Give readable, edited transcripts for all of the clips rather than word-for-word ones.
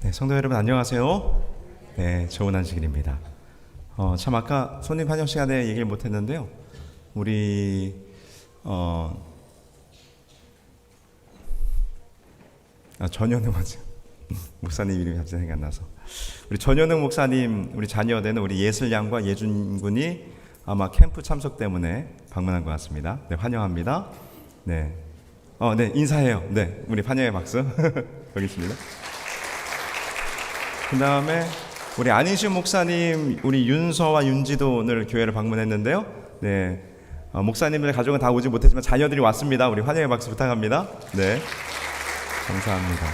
네, 성도 여러분 안녕하세요. 네, 좋은 안식일입니다. 참 아까 손님 환영 시간에 얘기를 못했는데요. 우리 전현웅 목사님 이름이 갑자기 생각나서 우리 전현웅 목사님 우리 자녀 되는 우리 예슬양과 예준 군이 아마 캠프 참석 때문에 방문한 것 같습니다. 네, 환영합니다. 네, 네 인사해요. 네, 우리 환영의 박수. 여기 있습니다. 그 다음에 우리 안인신 목사님, 우리 윤서와 윤지도 오늘 교회를 방문했는데요. 네, 목사님들 가족은 다 오지 못했지만 자녀들이 왔습니다. 우리 환영의 박수 부탁합니다. 네, 감사합니다.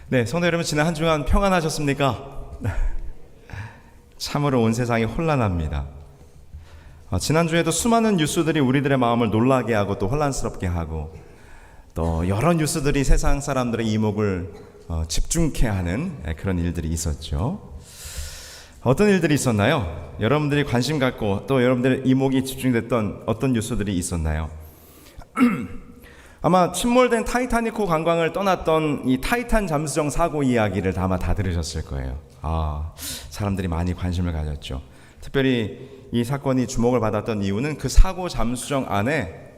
네, 성도 여러분 지난 한 주간 평안하셨습니까? 참으로 온 세상이 혼란합니다. 지난주에도 수많은 뉴스들이 우리들의 마음을 놀라게 하고 또 혼란스럽게 하고 또 여러 뉴스들이 세상 사람들의 이목을 집중케 하는 그런 일들이 있었죠. 어떤 일들이 있었나요? 여러분들이 관심 갖고 또 여러분들의 이목이 집중됐던 어떤 뉴스들이 있었나요? 아마 침몰된 타이타닉호 관광을 떠났던 이 타이탄 잠수정 사고 이야기를 아마 다 들으셨을 거예요. 사람들이 많이 관심을 가졌죠. 특별히 이 사건이 주목을 받았던 이유는 그 사고 잠수정 안에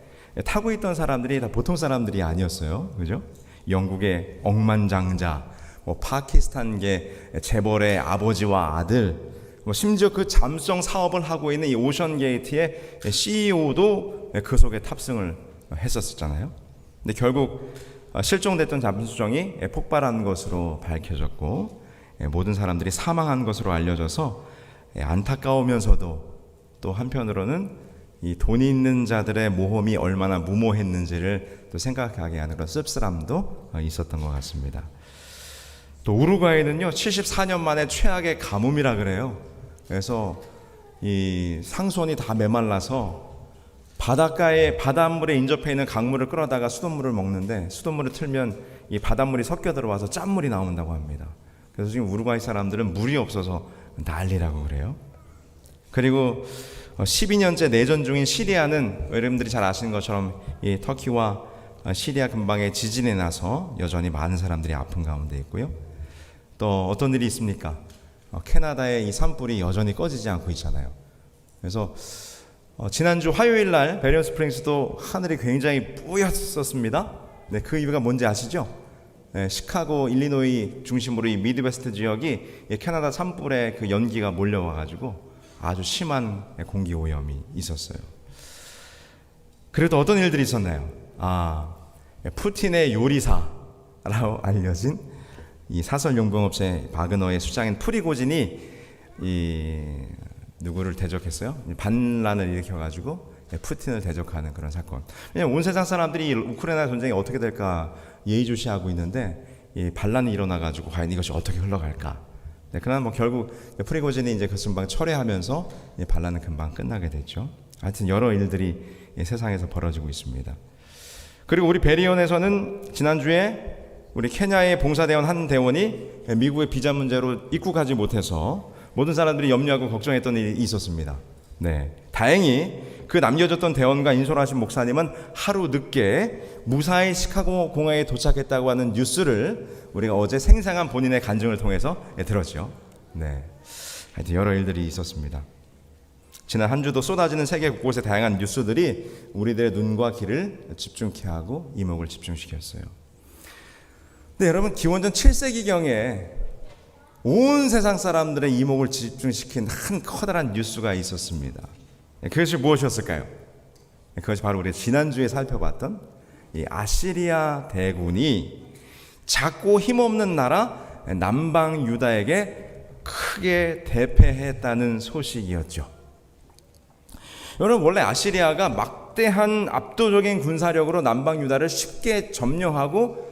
타고 있던 사람들이 다 보통 사람들이 아니었어요. 그죠? 영국의 억만장자, 파키스탄계 재벌의 아버지와 아들, 심지어 그 잠수정 사업을 하고 있는 이 오션게이트의 CEO도 그 속에 탑승을 했었잖아요. 근데 결국 실종됐던 잠수정이 폭발한 것으로 밝혀졌고 모든 사람들이 사망한 것으로 알려져서 안타까우면서도 또 한편으로는 이 돈이 있는 자들의 모험이 얼마나 무모했는지를 또 생각하게 하는 그런 씁쓸함도 있었던 것 같습니다. 또 우루과이는요 74년 만에 최악의 가뭄이라 그래요. 그래서 이 상수원이 다 메말라서 바닷가에 바닷물에 인접해 있는 강물을 끌어다가 수돗물을 먹는데 수돗물을 틀면 이 바닷물이 섞여 들어와서 짠물이 나온다고 합니다. 그래서 지금 우루과이 사람들은 물이 없어서 난리라고 그래요. 그리고 12년째 내전 중인 시리아는 여러분들이 잘 아시는 것처럼 이 터키와 시리아 근방에 지진이 나서 여전히 많은 사람들이 아픈 가운데 있고요. 또 어떤 일이 있습니까? 캐나다의 이 산불이 여전히 꺼지지 않고 있잖아요. 그래서 지난주 화요일 날 베리언 스프링스도 하늘이 굉장히 뿌였었습니다. 네, 그 이유가 뭔지 아시죠? 네, 시카고, 일리노이 중심으로 이 미드웨스트 지역이 캐나다 산불에 그 연기가 몰려와가지고 아주 심한 공기 오염이 있었어요. 그래도 어떤 일들이 있었나요? 푸틴의 요리사라고 알려진 이 사설용병업체 바그너의 수장인 프리고진이 누구를 대적했어요? 반란을 일으켜가지고 푸틴을 대적하는 그런 사건. 왜냐하면 온 세상 사람들이 우크라이나 전쟁이 어떻게 될까 예의주시하고 있는데 이 반란이 일어나가지고 과연 이것이 어떻게 흘러갈까? 네, 그러나 결국 프리고진이 이제 그 순방 철회하면서 반란은 금방 끝나게 됐죠. 하여튼 여러 일들이 세상에서 벌어지고 있습니다. 그리고 우리 베리온에서는 지난주에 우리 케냐의 봉사대원 한 대원이 미국의 비자 문제로 입국하지 못해서 모든 사람들이 염려하고 걱정했던 일이 있었습니다. 네, 다행히 그 남겨졌던 대원과 인솔하신 목사님은 하루 늦게 무사히 시카고 공항에 도착했다고 하는 뉴스를 우리가 어제 생생한 본인의 간증을 통해서 들었죠. 네, 하여튼 여러 일들이 있었습니다. 지난 한 주도 쏟아지는 세계 곳곳의 다양한 뉴스들이 우리들의 눈과 귀를 집중케 하고 이목을 집중시켰어요. 네, 여러분 기원전 7세기경에 온 세상 사람들의 이목을 집중시킨 한 커다란 뉴스가 있었습니다. 그것이 무엇이었을까요? 그것이 바로 우리 지난주에 살펴봤던 이 아시리아 대군이 작고 힘없는 나라 남방 유다에게 크게 대패했다는 소식이었죠. 여러분 원래 아시리아가 막대한 압도적인 군사력으로 남방 유다를 쉽게 점령하고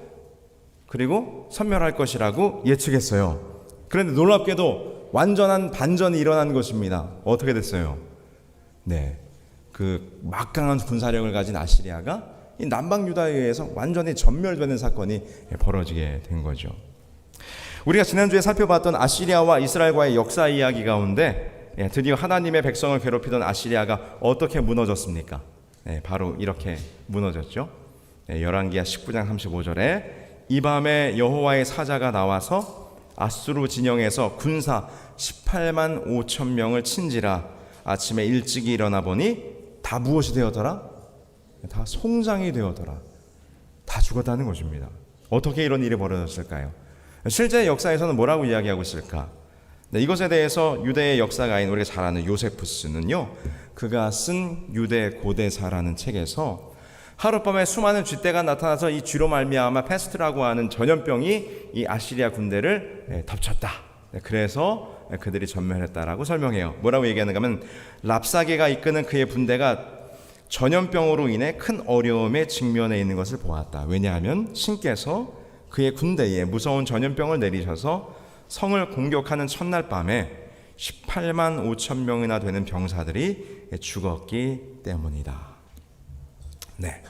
그리고 섬멸할 것이라고 예측했어요. 그런데 놀랍게도 완전한 반전이 일어난 것입니다. 어떻게 됐어요? 네, 그 막강한 군사력을 가진 아시리아가 이 남방 유다에 의해서 완전히 전멸되는 사건이 벌어지게 된 거죠. 우리가 지난주에 살펴봤던 아시리아와 이스라엘과의 역사 이야기 가운데 드디어 하나님의 백성을 괴롭히던 아시리아가 어떻게 무너졌습니까? 바로 이렇게 무너졌죠. 열왕기하 19장 35절에 이 밤에 여호와의 사자가 나와서 아수르 진영에서 군사 18만 5천 명을 친지라 아침에 일찍이 일어나 보니 다 무엇이 되었더라? 다 송장이 되었더라. 다 죽었다는 것입니다. 어떻게 이런 일이 벌어졌을까요? 실제 역사에서는 뭐라고 이야기하고 있을까? 이것에 대해서 유대의 역사가인 우리가 잘 아는 요세푸스는요, 그가 쓴 유대 고대사라는 책에서 하룻밤에 수많은 쥐떼가 나타나서 이 쥐로 말미암아 페스트라고 하는 전염병이 이 아시리아 군대를 덮쳤다. 그래서 그들이 전멸했다라고 설명해요. 뭐라고 얘기하는가 하면 랍사게가 이끄는 그의 군대가 전염병으로 인해 큰 어려움에 직면해 있는 것을 보았다. 왜냐하면 신께서 그의 군대에 무서운 전염병을 내리셔서 성을 공격하는 첫날 밤에 18만 5천 명이나 되는 병사들이 죽었기 때문이다. 네.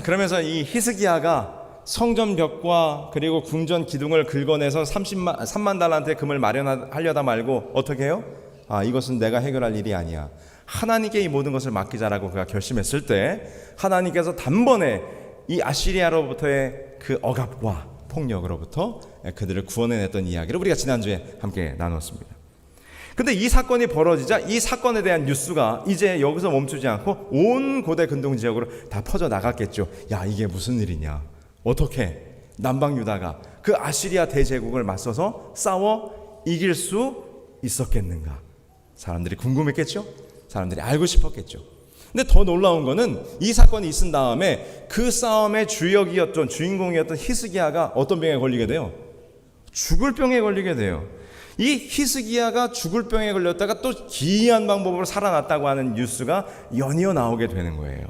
그러면서 이 히스기야가 성전 벽과 그리고 궁전 기둥을 긁어내서 3만 달란트의 금을 마련하려다 말고 어떻게 해요? 이것은 내가 해결할 일이 아니야. 하나님께 이 모든 것을 맡기자라고 그가 결심했을 때 하나님께서 단번에 이 아시리아로부터의 그 억압과 폭력으로부터 그들을 구원해냈던 이야기를 우리가 지난주에 함께 나눴습니다. 근데 이 사건이 벌어지자 이 사건에 대한 뉴스가 이제 여기서 멈추지 않고 온 고대 근동 지역으로 다 퍼져 나갔겠죠. 야, 이게 무슨 일이냐? 어떻게 남방 유다가 그 아시리아 대제국을 맞서서 싸워 이길 수 있었겠는가? 사람들이 궁금했겠죠? 사람들이 알고 싶었겠죠. 근데 더 놀라운 거는 이 사건이 있은 다음에 그 싸움의 주인공이었던 히스기야가 어떤 병에 걸리게 돼요? 죽을 병에 걸리게 돼요. 이 히스기야가 죽을 병에 걸렸다가 또 기이한 방법으로 살아났다고 하는 뉴스가 연이어 나오게 되는 거예요.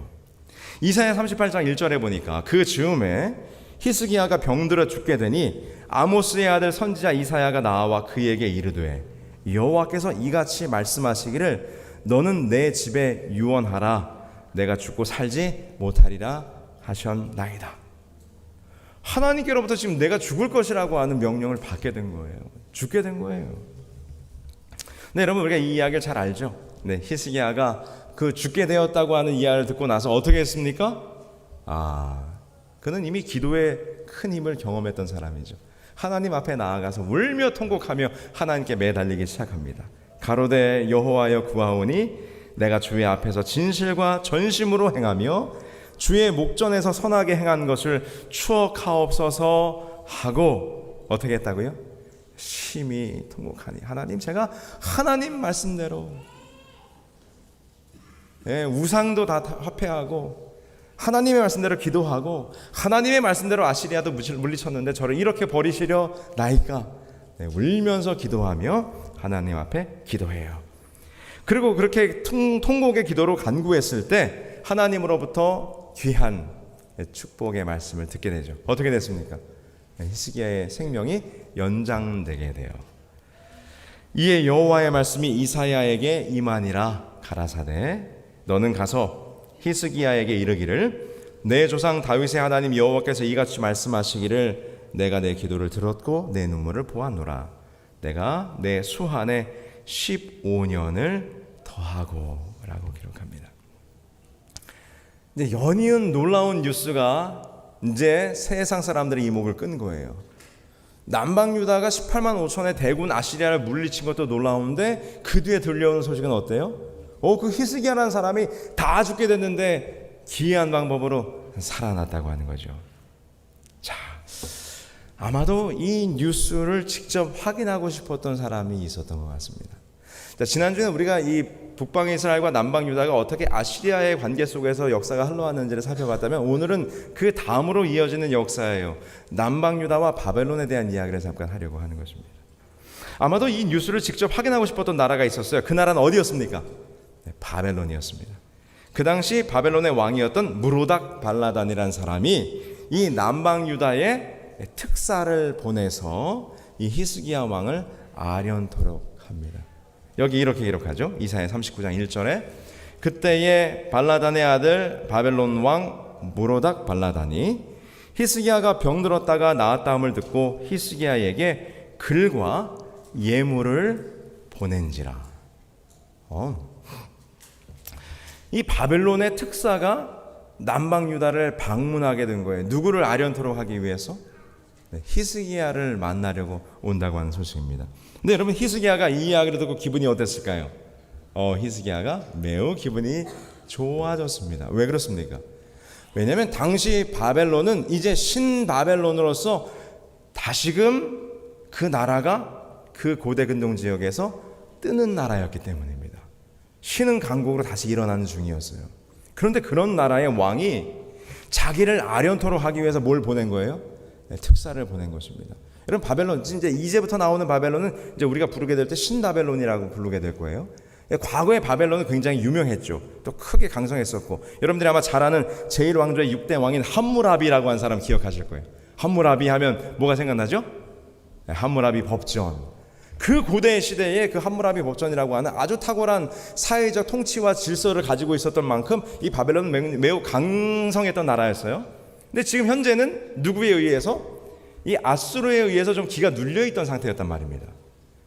이사야 38장 1절에 보니까 그 즈음에 히스기야가 병들어 죽게 되니 아모스의 아들 선지자 이사야가 나와 그에게 이르되 여호와께서 이같이 말씀하시기를 너는 내 집에 유언하라 내가 죽고 살지 못하리라 하셨나이다. 하나님께로부터 지금 내가 죽을 것이라고 하는 명령을 받게 된 거예요. 죽게 된 거예요. 네, 여러분 우리가 이 이야기를 잘 알죠. 네, 히스기야가 그 죽게 되었다고 하는 이야기를 듣고 나서 어떻게 했습니까? 그는 이미 기도의 큰 힘을 경험했던 사람이죠. 하나님 앞에 나아가서 울며 통곡하며 하나님께 매달리기 시작합니다. 가로되 여호와여 구하오니 내가 주의 앞에서 진실과 전심으로 행하며 주의 목전에서 선하게 행한 것을 추억하옵소서 하고 어떻게 했다고요? 심히 통곡하니 하나님 제가 하나님 말씀대로 우상도 다 화폐하고 하나님의 말씀대로 기도하고 하나님의 말씀대로 아시리아도 물리쳤는데 저를 이렇게 버리시려 나이까? 울면서 기도하며 하나님 앞에 기도해요. 그리고 그렇게 통곡의 기도로 간구했을 때 하나님으로부터 귀한 축복의 말씀을 듣게 되죠. 어떻게 됐습니까? 히스기야의 생명이 연장되게 돼요. 이에 여호와의 말씀이 이사야에게 임하니라 가라사대 너는 가서 히스기야에게 이르기를 내 조상 다윗의 하나님 여호와께서 이같이 말씀하시기를 내가 내 기도를 들었고 내 눈물을 보았노라 내가 내 수한에 15년을 더하고 라고 기록합니다. 이제 연이은 놀라운 뉴스가 이제 세상 사람들의 이목을 끈 거예요. 남방 유다가 18만 5천의 대군 아시리아를 물리친 것도 놀라운데 그 뒤에 들려오는 소식은 어때요? 그 히스기야라는 사람이 다 죽게 됐는데 기이한 방법으로 살아났다고 하는 거죠. 자, 아마도 이 뉴스를 직접 확인하고 싶었던 사람이 있었던 것 같습니다. 자, 지난주에는 우리가 이 북방 이스라엘과 남방 유다가 어떻게 아시리아의 관계 속에서 역사가 흘러왔는지를 살펴봤다면 오늘은 그 다음으로 이어지는 역사예요. 남방 유다와 바벨론에 대한 이야기를 잠깐 하려고 하는 것입니다. 아마도 이 뉴스를 직접 확인하고 싶었던 나라가 있었어요. 그 나라는 어디였습니까? 네, 바벨론이었습니다. 그 당시 바벨론의 왕이었던 무로닥 발라단이라는 사람이 이 남방 유다에 특사를 보내서 이 히스기야 왕을 아련토록 합니다. 여기 이렇게 기록하죠. 이사야 39장 1절에 그때의 발라단의 아들 바벨론 왕 무로닥 발라단이 히스기야가 병들었다가 나았다함을 듣고 히스기야에게 글과 예물을 보낸지라. 이 바벨론의 특사가 남방 유다를 방문하게 된 거예요. 누구를 아련토록 하기 위해서? 히스기야를 만나려고 온다고 하는 소식입니다. 근데 여러분, 히스기야가 이 이야기를 듣고 기분이 어땠을까요? 히스기야가 매우 기분이 좋아졌습니다. 왜 그렇습니까? 왜냐하면 당시 바벨론은 이제 신바벨론으로서 다시금 그 나라가 그 고대 근동 지역에서 뜨는 나라였기 때문입니다. 신은 강국으로 다시 일어나는 중이었어요. 그런데 그런 나라의 왕이 자기를 아련토로 하기 위해서 뭘 보낸 거예요? 특사를 보낸 것입니다. 여러분, 바벨론, 이제부터 나오는 바벨론은 이제 우리가 부르게 될 때 신바벨론이라고 부르게 될 거예요. 과거의 바벨론은 굉장히 유명했죠. 또 크게 강성했었고, 여러분들이 아마 잘 아는 제1왕조의 6대 왕인 함무라비라고 하는 사람 기억하실 거예요. 함무라비 하면 뭐가 생각나죠? 함무라비 법전. 그 고대 시대에 그 함무라비 법전이라고 하는 아주 탁월한 사회적 통치와 질서를 가지고 있었던 만큼 이 바벨론은 매우 강성했던 나라였어요. 근데 지금 현재는 누구에 의해서? 이 아수르에 의해서 좀 기가 눌려있던 상태였단 말입니다.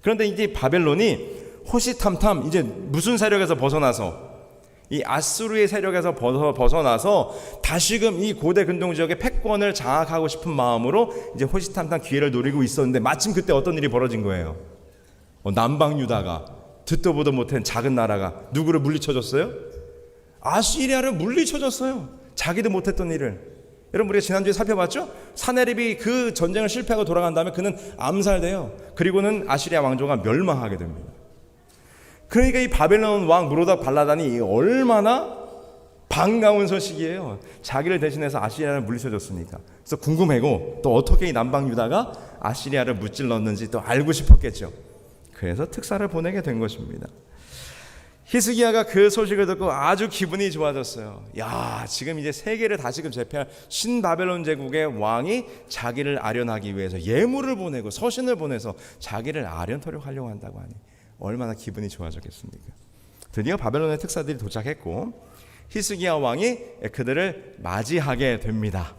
그런데 이제 바벨론이 호시탐탐 이제 무슨 세력에서 벗어나서, 이 아수르의 세력에서 벗어나서 다시금 이 고대 근동 지역의 패권을 장악하고 싶은 마음으로 이제 호시탐탐 기회를 노리고 있었는데, 마침 그때 어떤 일이 벌어진 거예요? 남방 유다가, 듣도 보도 못한 작은 나라가 누구를 물리쳐줬어요? 아시리아를 물리쳐줬어요. 자기도 못했던 일을. 여러분, 우리가 지난주에 살펴봤죠? 사네립이 그 전쟁을 실패하고 돌아간 다음에 그는 암살돼요. 그리고는 아시리아 왕조가 멸망하게 됩니다. 그러니까 이 바벨론 왕 무로닥 발라단이 얼마나 반가운 소식이에요. 자기를 대신해서 아시리아를 물리쳐줬으니까. 그래서 궁금하고, 또 어떻게 이 남방 유다가 아시리아를 무찔렀는지 또 알고 싶었겠죠. 그래서 특사를 보내게 된 것입니다. 히스기야가 그 소식을 듣고 아주 기분이 좋아졌어요. 야, 지금 이제 세계를 다시금 제패할 신바벨론 제국의 왕이 자기를 아련하기 위해서 예물을 보내고 서신을 보내서 자기를 아련토록 하려고 한다고 하니 얼마나 기분이 좋아졌겠습니까? 드디어 바벨론의 특사들이 도착했고 히스기야 왕이 그들을 맞이하게 됩니다.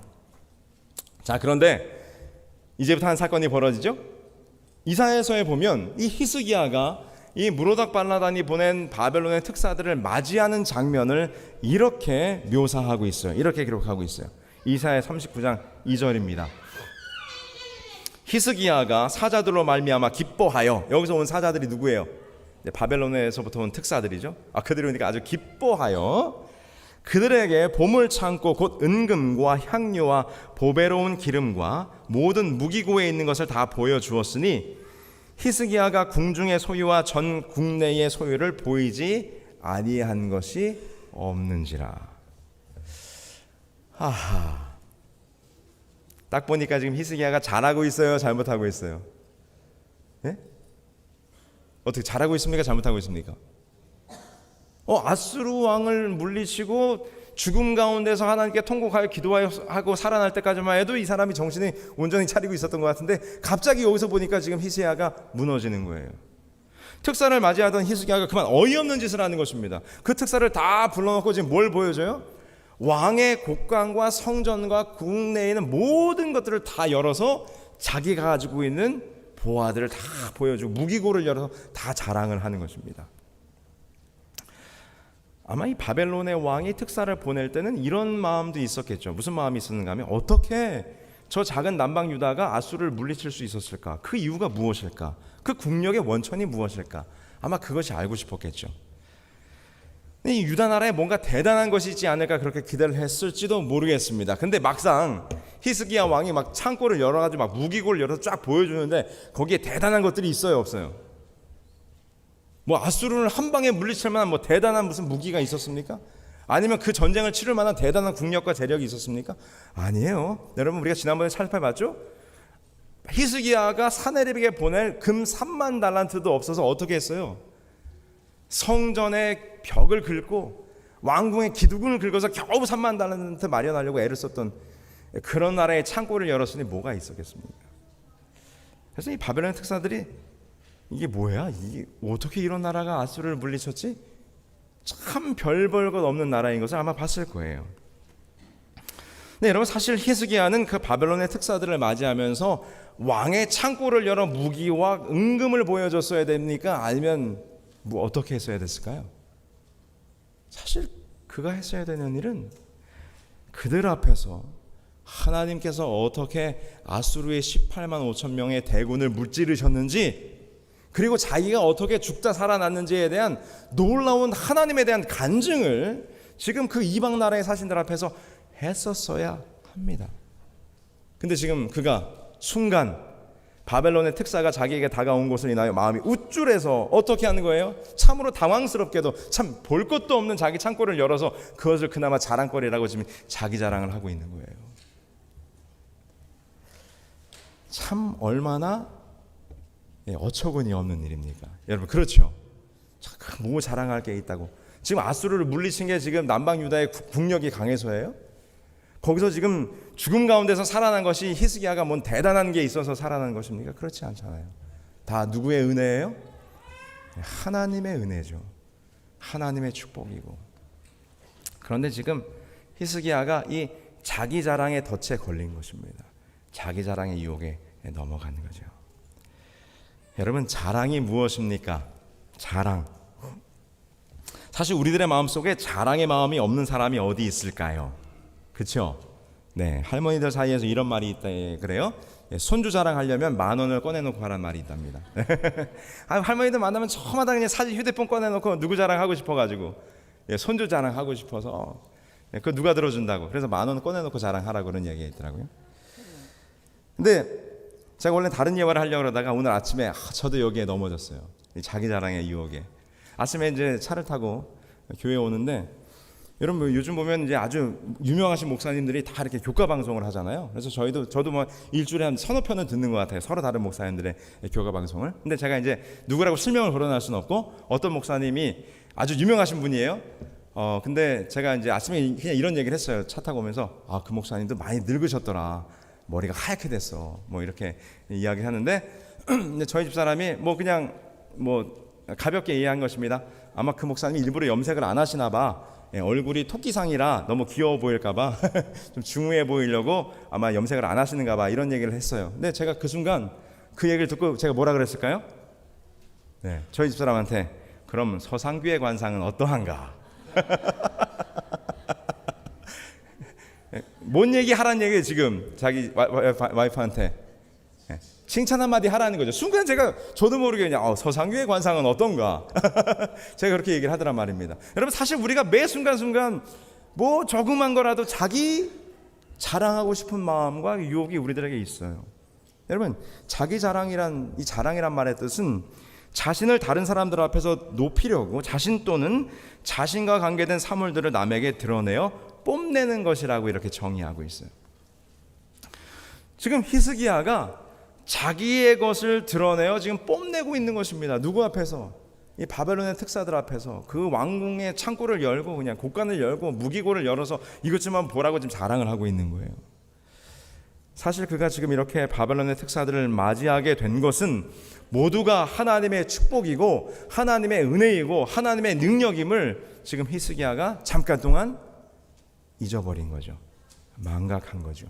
자, 그런데 이제부터 한 사건이 벌어지죠. 이사야서에 보면 이 히스기야가 이 무로닥 발라단이 보낸 바벨론의 특사들을 맞이하는 장면을 이렇게 묘사하고 있어요. 이렇게 기록하고 있어요. 이사야 39장 2절입니다. 히스기야가 사자들로 말미암아 기뻐하여, 여기서 온 사자들이 누구예요? 바벨론에서부터 온 특사들이죠. 그들이 오니까 아주 기뻐하여 그들에게 보물 창고 곧 은금과 향료와 보배로운 기름과 모든 무기고에 있는 것을 다 보여주었으니 히스기야가 궁중의 소유와 전 국내의 소유를 보이지 아니한 것이 없는지라. 하하. 딱 보니까 지금 히스기야가 잘하고 있어요, 잘못하고 있어요? 예? 어떻게 잘하고 있습니까, 잘못하고 있습니까? 아수르 왕을 물리치고 죽음 가운데서 하나님께 통곡하여 기도하고 살아날 때까지만 해도 이 사람이 정신이 온전히 차리고 있었던 것 같은데, 갑자기 여기서 보니까 지금 히스기야가 무너지는 거예요. 특사를 맞이하던 히스기야가 그만 어이없는 짓을 하는 것입니다. 그 특사를 다 불러놓고 지금 뭘 보여줘요? 왕의 곡관과 성전과 국내에 있는 모든 것들을 다 열어서 자기가 가지고 있는 보화들을 다 보여주고 무기고를 열어서 다 자랑을 하는 것입니다. 아마 이 바벨론의 왕이 특사를 보낼 때는 이런 마음도 있었겠죠. 무슨 마음이 있었는가 하면, 어떻게 저 작은 남방 유다가 아수르를 물리칠 수 있었을까? 그 이유가 무엇일까? 그 국력의 원천이 무엇일까? 아마 그것이 알고 싶었겠죠. 이 유다 나라에 뭔가 대단한 것이 있지 않을까 그렇게 기대를 했을지도 모르겠습니다. 근데 막상 히스기야 왕이 막 창고를 열어가지고 막 무기고를 열어서 쫙 보여주는데 거기에 대단한 것들이 있어요, 없어요? 아수르를 한 방에 물리칠 만한 대단한 무슨 무기가 있었습니까? 아니면 그 전쟁을 치를 만한 대단한 국력과 재력이 있었습니까? 아니에요. 여러분, 우리가 지난번에 살펴봤죠? 히스기야가 사네립에게 보낼 금 3만 달란트도 없어서 어떻게 했어요? 성전의 벽을 긁고 왕궁의 기둥을 긁어서 겨우 3만 달란트 마련하려고 애를 썼던 그런 나라의 창고를 열었으니 뭐가 있었겠습니까? 그래서 이 바벨론 특사들이 이게 뭐야? 이게 어떻게 이런 나라가 아수르를 물리쳤지? 참 별 볼 것 없는 나라인 것을 아마 봤을 거예요. 네, 여러분, 사실 히스기야는 그 바벨론의 특사들을 맞이하면서 왕의 창고를 열어 무기와 은금을 보여줬어야 됩니까? 아니면 어떻게 했어야 됐을까요? 사실 그가 했어야 되는 일은 그들 앞에서 하나님께서 어떻게 아수르의 18만 5천 명의 대군을 무찌르셨는지, 그리고 자기가 어떻게 죽다 살아났는지에 대한 놀라운 하나님에 대한 간증을 지금 그 이방 나라의 사신들 앞에서 했었어야 합니다. 근데 지금 그가 순간 바벨론의 특사가 자기에게 다가온 것을 인하여 마음이 우쭐해서 어떻게 하는 거예요? 참으로 당황스럽게도 참 볼 것도 없는 자기 창고를 열어서 그것을 그나마 자랑거리라고 지금 자기 자랑을 하고 있는 거예요. 참 얼마나 어처구니 없는 일입니까? 여러분, 그렇죠? 뭐 자랑할 게 있다고. 지금 아수르를 물리친 게 지금 남방 유다의 국력이 강해서예요? 거기서 지금 죽음 가운데서 살아난 것이 히스기야가 뭔 대단한 게 있어서 살아난 것입니까? 그렇지 않잖아요. 다 누구의 은혜예요? 하나님의 은혜죠. 하나님의 축복이고. 그런데 지금 히스기야가 이 자기 자랑의 덫에 걸린 것입니다. 자기 자랑의 유혹에 넘어가는 거죠. 여러분, 자랑이 무엇입니까? 자랑. 사실 우리들의 마음속에 자랑의 마음이 없는 사람이 어디 있을까요? 그렇죠? 네, 할머니들 사이에서 이런 말이 있다 그래요. 손주 자랑하려면 10,000원을 꺼내놓고 하라는 말이 있답니다. 할머니들 만나면 저마다 그냥 사진 휴대폰 꺼내놓고 누구 자랑하고 싶어가지고 손주 자랑하고 싶어서 그 누가 들어준다고 그래서 10,000원 꺼내놓고 자랑하라고 그런 얘기가 있더라고요. 근데 제가 원래 다른 예화를 하려고 그러다가 오늘 아침에 저도 여기에 넘어졌어요. 자기 자랑의 유혹에. 아침에 이제 차를 타고 교회에 오는데, 여러분 요즘 보면 이제 아주 유명하신 목사님들이 다 이렇게 교과 방송을 하잖아요. 그래서 저도 뭐 일주일에 한 서너 편은 듣는 것 같아요. 서로 다른 목사님들의 교과 방송을. 근데 제가 이제 누구라고 실명을 거론할 수는 없고, 어떤 목사님이 아주 유명하신 분이에요. 근데 제가 이제 아침에 그냥 이런 얘기를 했어요. 차 타고 오면서 그 목사님도 많이 늙으셨더라. 머리가 하얗게 됐어. 뭐 이렇게 이야기하는데 근데 저희 집 사람이 뭐 그냥 뭐 가볍게 이해한 것입니다. 아마 그 목사님이 일부러 염색을 안 하시나 봐. 얼굴이 토끼상이라 너무 귀여워 보일까 봐 좀 중후해 보이려고 아마 염색을 안 하시는가 봐, 이런 얘기를 했어요. 근데 제가 그 순간 그 얘기를 듣고 제가 뭐라 그랬을까요? 네, 저희 집 사람한테 그럼 서상규의 관상은 어떠한가? 뭔 얘기 하라는 얘기예요 지금 자기 와이프한테. 칭찬 한마디 하라는 거죠. 순간 저도 모르게 그냥 서상규의 관상은 어떤가 제가 그렇게 얘기를 하더란 말입니다. 여러분, 사실 우리가 매 순간순간 뭐 조그만 거라도 자기 자랑하고 싶은 마음과 유혹이 우리들에게 있어요. 여러분, 자기 자랑이란, 이 자랑이란 말의 뜻은 자신을 다른 사람들 앞에서 높이려고 자신 또는 자신과 관계된 사물들을 남에게 드러내어 뽐내는 것이라고 이렇게 정의하고 있어요. 지금 히스기야가 자기의 것을 드러내어 지금 뽐내고 있는 것입니다. 누구 앞에서? 이 바벨론의 특사들 앞에서 그 왕궁의 창고를 열고 그냥 곳간을 열고 무기고를 열어서 이것 좀 한번 보라고 지금 자랑을 하고 있는 거예요. 사실 그가 지금 이렇게 바벨론의 특사들을 맞이하게 된 것은 모두가 하나님의 축복이고 하나님의 은혜이고 하나님의 능력임을 지금 히스기야가 잠깐 동안 잊어버린 거죠. 망각한 거죠.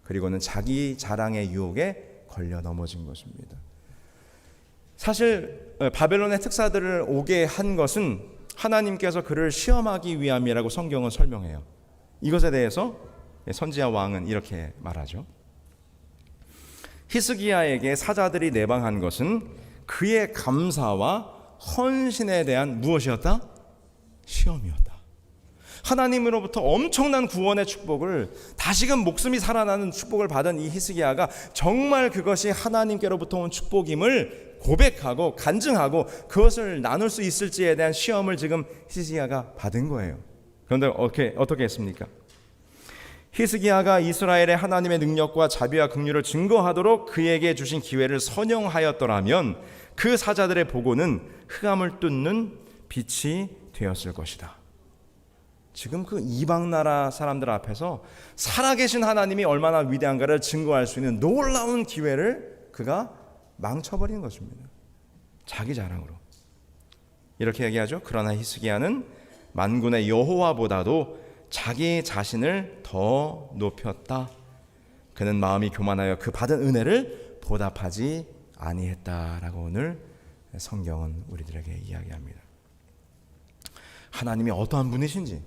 그리고는 자기 자랑의 유혹에 걸려 넘어진 것입니다. 사실 바벨론의 특사들을 오게 한 것은 하나님께서 그를 시험하기 위함이라고 성경은 설명해요. 이것에 대해서 선지자 왕은 이렇게 말하죠. 히스기야에게 사자들이 내방한 것은 그의 감사와 헌신에 대한 무엇이었다? 시험이었다. 하나님으로부터 엄청난 구원의 축복을, 다시금 목숨이 살아나는 축복을 받은 이 히스기야가 정말 그것이 하나님께로부터 온 축복임을 고백하고 간증하고 그것을 나눌 수 있을지에 대한 시험을 지금 히스기야가 받은 거예요. 그런데 어떻게 했습니까? 히스기야가 이스라엘의 하나님의 능력과 자비와 긍휼을 증거하도록 그에게 주신 기회를 선용하였더라면 그 사자들의 보고는 흑암을 뚫는 빛이 되었을 것이다. 지금 그 이방 나라 사람들 앞에서 살아계신 하나님이 얼마나 위대한가를 증거할 수 있는 놀라운 기회를 그가 망쳐버린 것입니다. 자기 자랑으로. 이렇게 얘기하죠. 그러나 히스기야는 만군의 여호와보다도 자기 자신을 더 높였다. 그는 마음이 교만하여 그 받은 은혜를 보답하지 아니했다라고 오늘 성경은 우리들에게 이야기합니다. 하나님이 어떠한 분이신지,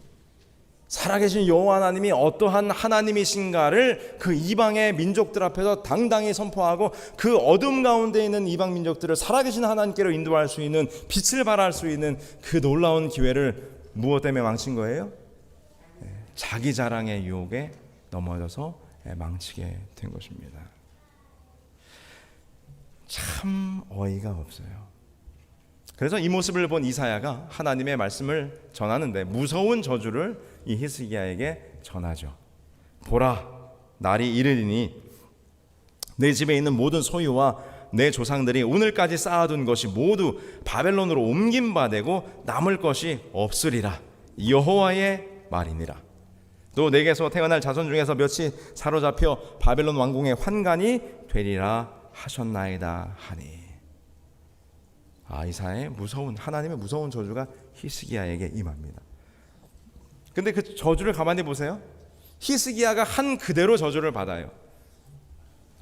살아계신 여호와 하나님이 어떠한 하나님이신가를 그 이방의 민족들 앞에서 당당히 선포하고 그 어둠 가운데 있는 이방 민족들을 살아계신 하나님께로 인도할 수 있는, 빛을 발할 수 있는 그 놀라운 기회를 무엇 때문에 망친 거예요? 자기 자랑의 유혹에 넘어져서 망치게 된 것입니다. 참 어이가 없어요. 그래서 이 모습을 본 이사야가 하나님의 말씀을 전하는데 무서운 저주를 이 히스기야에게 전하죠. 보라, 날이 이르리니 내 집에 있는 모든 소유와 내 조상들이 오늘까지 쌓아둔 것이 모두 바벨론으로 옮긴 바 되고 남을 것이 없으리라. 여호와의 말이니라. 또 내게서 태어날 자손 중에서 몇이 사로잡혀 바벨론 왕궁의 환관이 되리라 하셨나이다 하니. 이사야의 무서운, 하나님의 무서운 저주가 히스기야에게 임합니다. 근데 그 저주를 가만히 보세요. 히스기야가 한 그대로 저주를 받아요.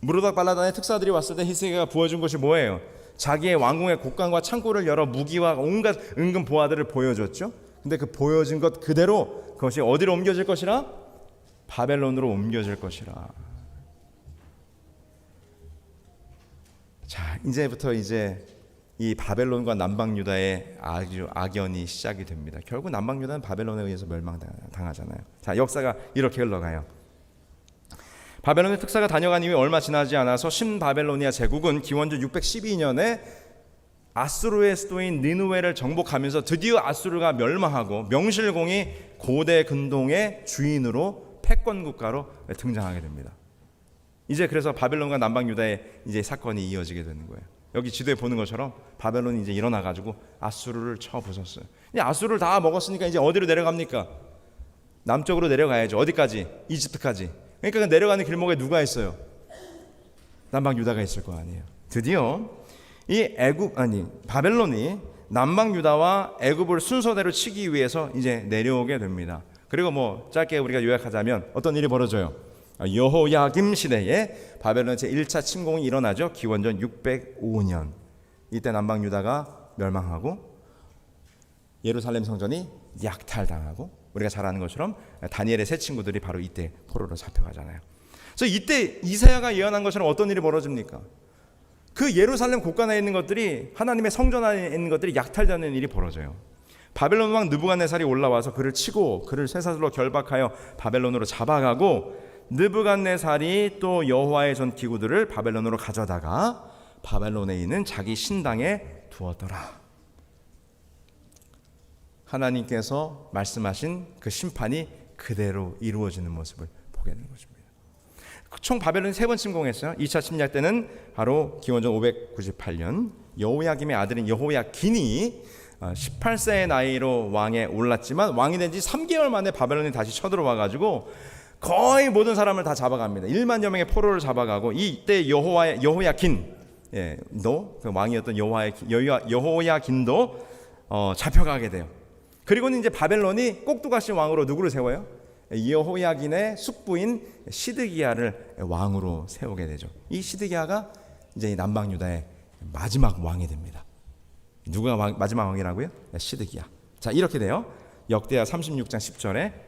무르닥 발라단의 특사들이 왔을 때 히스기야가 부어준 것이 뭐예요? 자기의 왕궁의 곡간과 창고를 열어 무기와 온갖 은금 보화들을 보여줬죠. 근데 그 보여준 것 그대로 그것이 어디로 옮겨질 것이라? 바벨론으로 옮겨질 것이라. 자, 이제부터 이 바벨론과 남방 유다의 아주 악연이 시작이 됩니다. 결국 남방 유다는 바벨론에 의해서 멸망당하잖아요. 자, 역사가 이렇게 흘러가요. 바벨론의 특사가 다녀간 이후에 얼마 지나지 않아서 신바벨로니아 제국은 기원전 612년에 아수르의 수도인 니느웨를 정복하면서 드디어 아수르가 멸망하고 명실공히 고대 근동의 주인으로 패권 국가로 등장하게 됩니다. 이제 그래서 바벨론과 남방 유다의 이제 사건이 이어지게 되는 거예요. 여기 지도에 보는 것처럼 바벨론이 이제 일어나 가지고 아수르를 쳐 부쉈어요. 이제 아수르를 다 먹었으니까 이제 어디로 내려갑니까? 남쪽으로 내려가야죠. 어디까지? 이집트까지. 그러니까 내려가는 길목에 누가 있어요? 남방 유다가 있을 거 아니에요. 드디어 이 바벨론이 남방 유다와 애굽을 순서대로 치기 위해서 이제 내려오게 됩니다. 그리고 뭐 짧게 우리가 요약하자면 어떤 일이 벌어져요? 여호야김 시대에 바벨론 제1차 침공이 일어나죠. 기원전 605년. 이때 남방 유다가 멸망하고 예루살렘 성전이 약탈당하고 우리가 잘 아는 것처럼 다니엘의 세 친구들이 바로 이때 포로로 잡혀가잖아요. 그래서 이때 이사야가 예언한 것처럼 어떤 일이 벌어집니까? 그 예루살렘 곳간에 있는 것들이, 하나님의 성전 안에 있는 것들이 약탈되는 일이 벌어져요. 바벨론 왕 느부갓네살이 올라와서 그를 치고 그를 쇠사슬로 결박하여 바벨론으로 잡아가고, 느부갓네살이 또 여호와의 전 기구들을 바벨론으로 가져다가 바벨론에 있는 자기 신당에 두었더라. 하나님께서 말씀하신 그 심판이 그대로 이루어지는 모습을 보게 되는 것입니다. 총 바벨론이 3번 침공했어요. 2차 침략 때는 바로 기원전 598년 여호야김의 아들인 여호야긴이 18세의 나이로 왕에 올랐지만 왕이 된 지 3개월 만에 바벨론이 다시 쳐들어와 가지고 거의 모든 사람을 다 잡아갑니다. 1만여 명의 포로를 잡아가고, 이때 여호야긴도 그 왕이었던 여호야긴도 잡혀가게 돼요. 그리고는 이제 바벨론이 꼭두가시 왕으로 누구를 세워요? 여호야긴의 숙부인 시드기야를 왕으로 세우게 되죠. 이 시드기야가 이제 남방 유다의 마지막 왕이 됩니다. 누가 마지막 왕이라고요? 시드기야. 자, 이렇게 돼요. 역대하 36장 10절에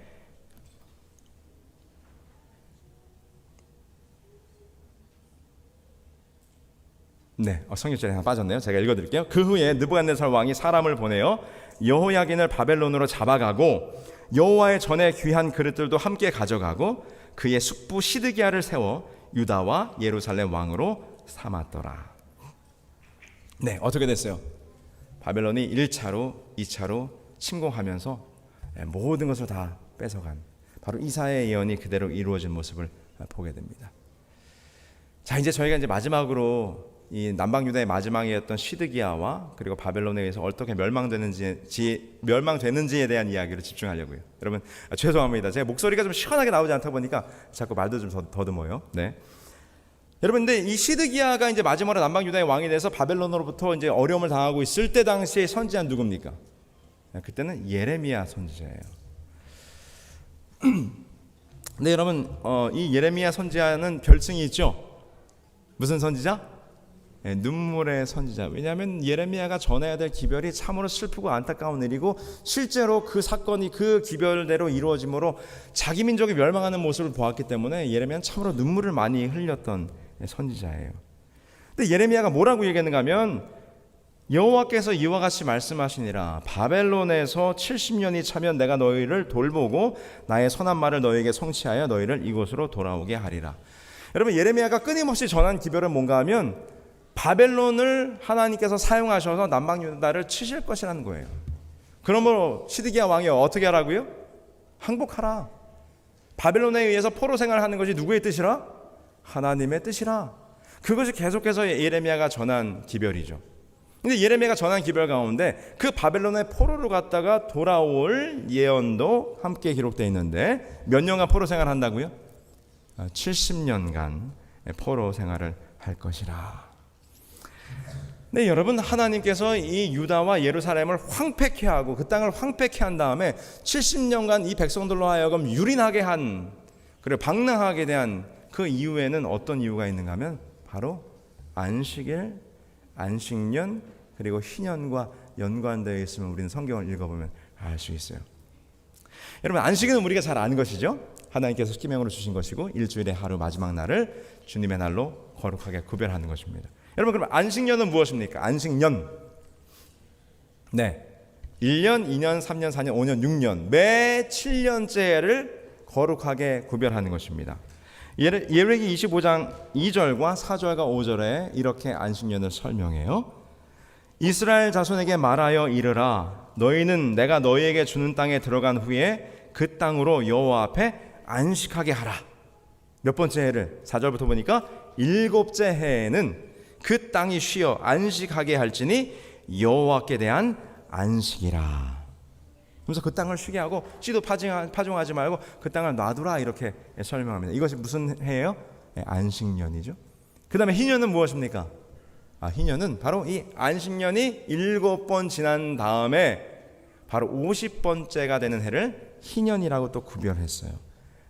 성경절에 하나 빠졌네요. 제가 읽어드릴게요. 그 후에 느부갓네살 왕이 사람을 보내어 여호야긴을 바벨론으로 잡아가고 여호와의 전에 귀한 그릇들도 함께 가져가고 그의 숙부 시드기야를 세워 유다와 예루살렘 왕으로 삼았더라. 어떻게 됐어요? 바벨론이 1차로 2차로 침공하면서 모든 것을 다 뺏어간, 바로 이사야의 예언이 그대로 이루어진 모습을 보게 됩니다. 자, 이제 저희가 마지막으로 이 남방 유다의 마지막이었던 시드기야와 그리고 바벨론에 의해서 어떻게 멸망되는지에 대한 이야기를 집중하려고요. 여러분, 죄송합니다. 제가 목소리가 좀 시원하게 나오지 않다 보니까 자꾸 말도 좀 더듬어요. 여러분, 근데 이 시드기야가 이제 마지막으로 남방 유다의 왕이 돼서 바벨론으로부터 이제 어려움을 당하고 있을 때 당시에 선지자는 누굽니까? 그때는 예레미야 선지자예요. 근데 여러분, 이 예레미야 선지자는 별칭이 있죠. 무슨 선지자? 눈물의 선지자. 왜냐하면 예레미야가 전해야 될 기별이 참으로 슬프고 안타까운 일이고 실제로 그 사건이 그 기별대로 이루어짐으로 자기 민족이 멸망하는 모습을 보았기 때문에 예레미야는 참으로 눈물을 많이 흘렸던 선지자예요. 근데 예레미야가 뭐라고 얘기했는가 하면 여호와께서 이와 같이 말씀하시니라. 바벨론에서 70년이 차면 내가 너희를 돌보고 나의 선한 말을 너희에게 성취하여 너희를 이곳으로 돌아오게 하리라. 여러분, 예레미야가 끊임없이 전한 기별은 뭔가 하면 바벨론을 하나님께서 사용하셔서 남방유다를 치실 것이라는 거예요. 그러므로 시드기야 왕이 어떻게 하라고요? 항복하라. 바벨론에 의해서 포로 생활하는 것이 누구의 뜻이라? 하나님의 뜻이라. 그것이 계속해서 예레미야가 전한 기별이죠. 근데 예레미야가 전한 기별 가운데 그 바벨론의 포로로 갔다가 돌아올 예언도 함께 기록되어 있는데 몇 년간 포로 생활한다고요? 70년간 포로 생활을 할 것이라. 네, 여러분, 하나님께서 이 유다와 예루살렘을 황폐케 하고 그 땅을 황폐케 한 다음에 70년간 이 백성들로 하여금 유린하게 한, 그리고 방랑하게 대한 그 이유에는 어떤 이유가 있는가 하면 바로 안식일, 안식년, 그리고 희년과 연관되어 있으면 우리는 성경을 읽어보면 알 수 있어요. 여러분, 안식일은 우리가 잘 아는 것이죠. 하나님께서 십계명으로 주신 것이고 일주일의 하루 마지막 날을 주님의 날로 거룩하게 구별하는 것입니다. 여러분, 그럼 안식년은 무엇입니까? 안식년. 네, 1년, 2년, 3년, 4년, 5년, 6년 매 7년째를 거룩하게 구별하는 것입니다. 예레미야 25장 2절과 4절과 5절에 이렇게 안식년을 설명해요. 이스라엘 자손에게 말하여 이르라. 너희는 내가 너희에게 주는 땅에 들어간 후에 그 땅으로 여호와 앞에 안식하게 하라. 몇 번째 해를 4절부터 보니까 7째 해에는 그 땅이 쉬어 안식하게 할지니 여호와께 대한 안식이라. 그래서 그 땅을 쉬게 하고 씨도 파종하지 말고 그 땅을 놔두라, 이렇게 설명합니다. 이것이 무슨 해예요? 안식년이죠. 그 다음에 희년은 무엇입니까? 희년은 바로 이 안식년이 7번 지난 다음에 바로 50번째가 되는 해를 희년이라고 또 구별했어요.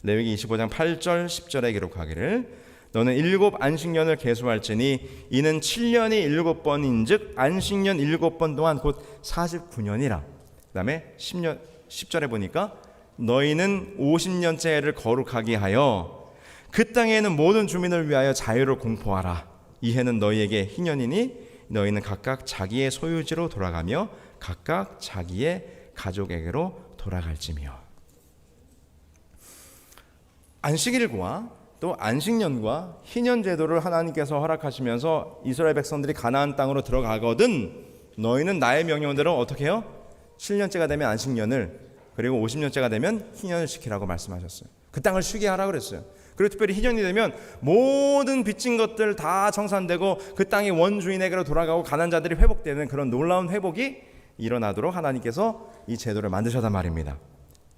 레위기 25장 8절 10절에 기록하기를 너는 7 안식년을 계수할지니 이는 7년이 7번인즉 안식년 7번 동안 곧 49년이라. 그 다음에 10절에 보니까 너희는 50년째 해를 거룩하게 하여 그 땅에 있는 모든 주민을 위하여 자유를 공포하라. 이 해는 너희에게 희년이니 너희는 각각 자기의 소유지로 돌아가며 각각 자기의 가족에게로 돌아갈지며. 안식일과 또 안식년과 희년 제도를 하나님께서 허락하시면서 이스라엘 백성들이 가나안 땅으로 들어가거든 너희는 나의 명령대로 어떻게 해요? 7년째가 되면 안식년을, 그리고 50년째가 되면 희년을 지키라고 말씀하셨어요. 그 땅을 쉬게 하라고 그랬어요. 그리고 특별히 희년이 되면 모든 빚진 것들 다 청산되고 그 땅의 원주인에게로 돌아가고 가난한 자들이 회복되는 그런 놀라운 회복이 일어나도록 하나님께서 이 제도를 만드셨단 말입니다.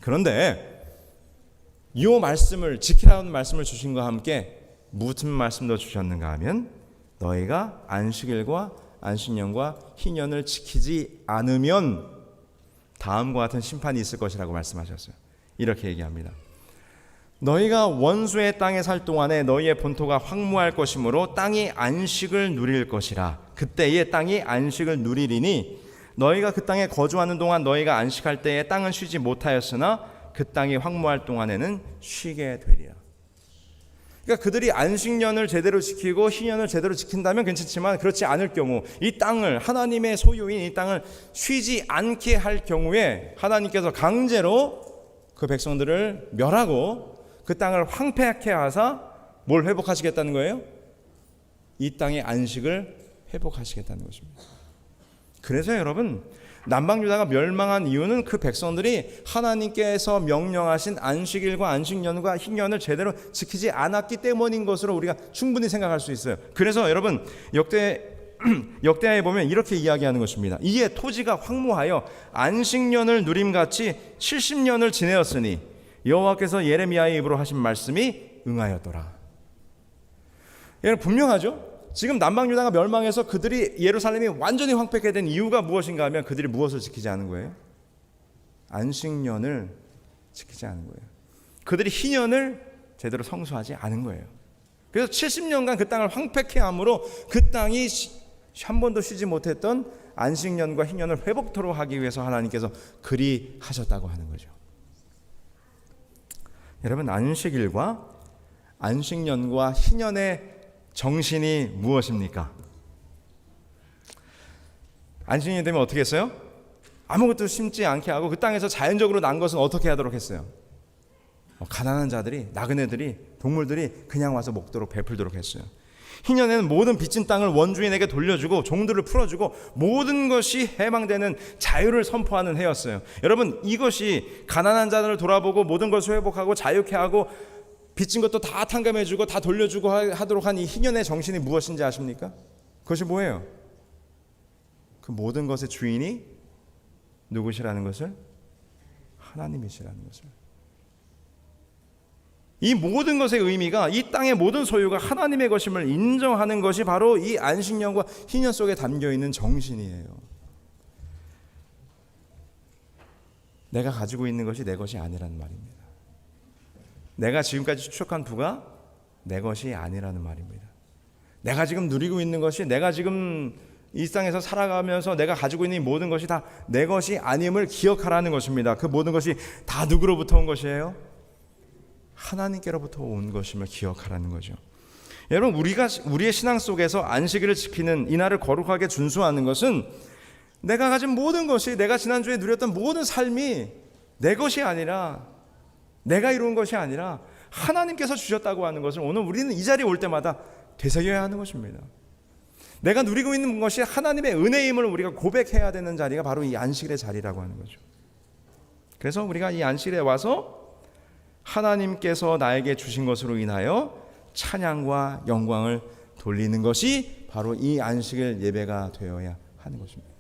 그런데 이 말씀을 지키라는 말씀을 주신과 함께 무슨 말씀도 주셨는가 하면 너희가 안식일과 안식년과 희년을 지키지 않으면 다음과 같은 심판이 있을 것이라고 말씀하셨어요. 이렇게 얘기합니다. 너희가 원수의 땅에 살 동안에 너희의 본토가 황무할 것이므로 땅이 안식을 누릴 것이라. 그때에 땅이 안식을 누리리니 너희가 그 땅에 거주하는 동안 너희가 안식할 때에 땅은 쉬지 못하였으나 그 땅이 황무할 동안에는 쉬게 되리라. 그러니까 그들이 안식년을 제대로 지키고 희년을 제대로 지킨다면 괜찮지만 그렇지 않을 경우 이 땅을, 하나님의 소유인 이 땅을 쉬지 않게 할 경우에 하나님께서 강제로 그 백성들을 멸하고 그 땅을 황폐하게 하사 뭘 회복하시겠다는 거예요? 이 땅의 안식을 회복하시겠다는 것입니다. 그래서 여러분, 남방유다가 멸망한 이유는 그 백성들이 하나님께서 명령하신 안식일과 안식년과 희년을 제대로 지키지 않았기 때문인 것으로 우리가 충분히 생각할 수 있어요. 그래서 여러분, 역대하에 보면 이렇게 이야기하는 것입니다. 이에 토지가 황무하여 안식년을 누림같이 70년을 지내었으니 여호와께서 예레미야의 입으로 하신 말씀이 응하였더라. 여러분, 분명하죠? 지금 남방유다가 멸망해서 그들이 예루살렘이 완전히 황폐하게 된 이유가 무엇인가 하면 그들이 무엇을 지키지 않은 거예요? 안식년을 지키지 않은 거예요. 그들이 희년을 제대로 성수하지 않은 거예요. 그래서 70년간 그 땅을 황폐케 함으로 그 땅이 한 번도 쉬지 못했던 안식년과 희년을 회복토록 하기 위해서 하나님께서 그리 하셨다고 하는 거죠. 여러분, 안식일과 안식년과 희년의 정신이 무엇입니까? 안식년이 되면 어떻게 했어요? 아무것도 심지 않게 하고 그 땅에서 자연적으로 난 것은 어떻게 하도록 했어요? 가난한 자들이, 나그네들이, 동물들이 그냥 와서 먹도록 베풀도록 했어요. 희년에는 모든 빚진 땅을 원주인에게 돌려주고 종들을 풀어주고 모든 것이 해방되는 자유를 선포하는 해였어요. 여러분, 이것이 가난한 자들을 돌아보고 모든 것을 회복하고 자유케 하고 빚진 것도 다 탕감해주고 다 돌려주고 하도록 한 이 희년의 정신이 무엇인지 아십니까? 그것이 뭐예요? 그 모든 것의 주인이 누구시라는 것을? 하나님이시라는 것을. 이 모든 것의 의미가 이 땅의 모든 소유가 하나님의 것임을 인정하는 것이 바로 이 안식년과 희년 속에 담겨있는 정신이에요. 내가 가지고 있는 것이 내 것이 아니라는 말입니다. 내가 지금까지 추적한 부가 내 것이 아니라는 말입니다. 내가 지금 누리고 있는 것이, 내가 지금 이 땅에서 살아가면서 내가 가지고 있는 모든 것이 다 내 것이 아님을 기억하라는 것입니다. 그 모든 것이 다 누구로부터 온 것이에요? 하나님께로부터 온 것임을 기억하라는 거죠. 여러분, 우리의 신앙 속에서 안식일을 지키는, 이날을 거룩하게 준수하는 것은 내가 가진 모든 것이, 내가 지난주에 누렸던 모든 삶이 내 것이 아니라, 내가 이룬 것이 아니라 하나님께서 주셨다고 하는 것을 오늘 우리는 이 자리에 올 때마다 되새겨야 하는 것입니다. 내가 누리고 있는 것이 하나님의 은혜임을 우리가 고백해야 되는 자리가 바로 이 안식일의 자리라고 하는 거죠. 그래서 우리가 이 안식일에 와서 하나님께서 나에게 주신 것으로 인하여 찬양과 영광을 돌리는 것이 바로 이 안식일 예배가 되어야 하는 것입니다.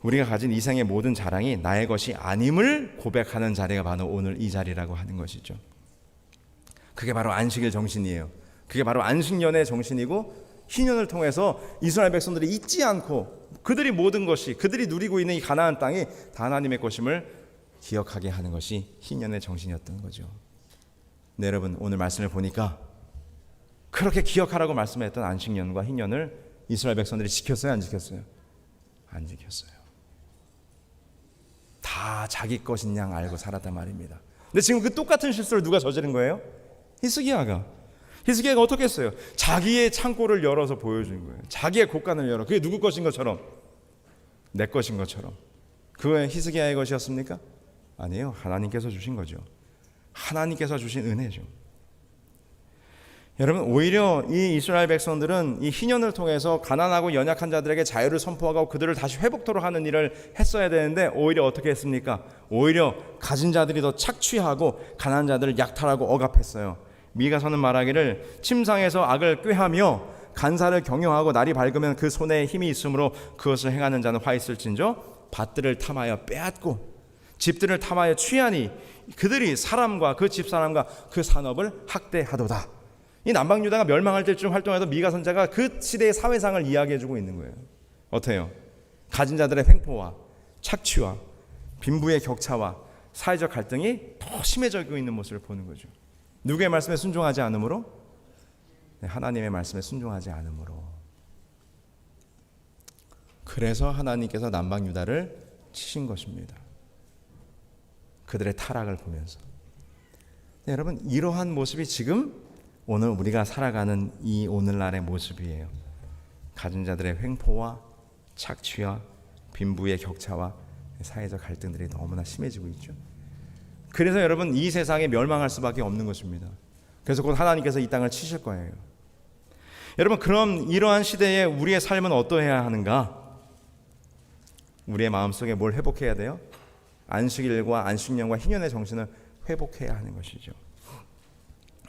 우리가 가진 이 생의 모든 자랑이 나의 것이 아님을 고백하는 자리가 바로 오늘 이 자리라고 하는 것이죠. 그게 바로 안식일 정신이에요. 그게 바로 안식년의 정신이고, 희년을 통해서 이스라엘 백성들이 잊지 않고 그들이 모든 것이, 그들이 누리고 있는 이 가나안 땅이 다 하나님의 것임을 기억하게 하는 것이 희년의 정신이었던 거죠. 네, 여러분, 오늘 말씀을 보니까 그렇게 기억하라고 말씀했던 안식년과 희년을 이스라엘 백성들이 지켰어요, 안 지켰어요? 안 지켰어요. 다 자기 것인 양 알고 살았단 말입니다. 근데 지금 그 똑같은 실수를 누가 저지른 거예요? 히스기야가 어떻게 했어요? 자기의 창고를 열어서 보여준 거예요. 자기의 곳간을 열어. 그게 누구 것인 것처럼, 내 것인 것처럼. 그거는 히스기야의 것이었습니까? 아니에요. 하나님께서 주신 거죠. 하나님께서 주신 은혜죠. 여러분, 오히려 이 이스라엘 백성들은 이 희년을 통해서 가난하고 연약한 자들에게 자유를 선포하고 그들을 다시 회복토록 하는 일을 했어야 되는데 오히려 어떻게 했습니까? 오히려 가진 자들이 더 착취하고 가난한 자들을 약탈하고 억압했어요. 미가서는 말하기를 침상에서 악을 꾀하며 간사를 경영하고 날이 밝으면 그 손에 힘이 있으므로 그것을 행하는 자는 화 있을진저 밭들을 탐하여 빼앗고 집들을 탐하여 취하니 그들이 사람과 그 집사람과 그 산업을 학대하도다. 이 남방유다가 멸망할 때쯤 활동해서 미가 선지자가 그 시대의 사회상을 이야기해주고 있는 거예요. 어때요? 가진 자들의 횡포와 착취와 빈부의 격차와 사회적 갈등이 더 심해지고 있는 모습을 보는 거죠. 누구의 말씀에 순종하지 않으므로? 하나님의 말씀에 순종하지 않으므로. 그래서 하나님께서 남방유다를 치신 것입니다. 그들의 타락을 보면서. 네, 여러분, 이러한 모습이 지금 오늘 우리가 살아가는 이 오늘날의 모습이에요. 가진 자들의 횡포와 착취와 빈부의 격차와 사회적 갈등들이 너무나 심해지고 있죠. 그래서 여러분, 이 세상에 멸망할 수밖에 없는 것입니다. 그래서 곧 하나님께서 이 땅을 치실 거예요. 여러분, 그럼 이러한 시대에 우리의 삶은 어떠해야 하는가? 우리의 마음속에 뭘 회복해야 돼요? 안식일과 안식년과 희년의 정신을 회복해야 하는 것이죠.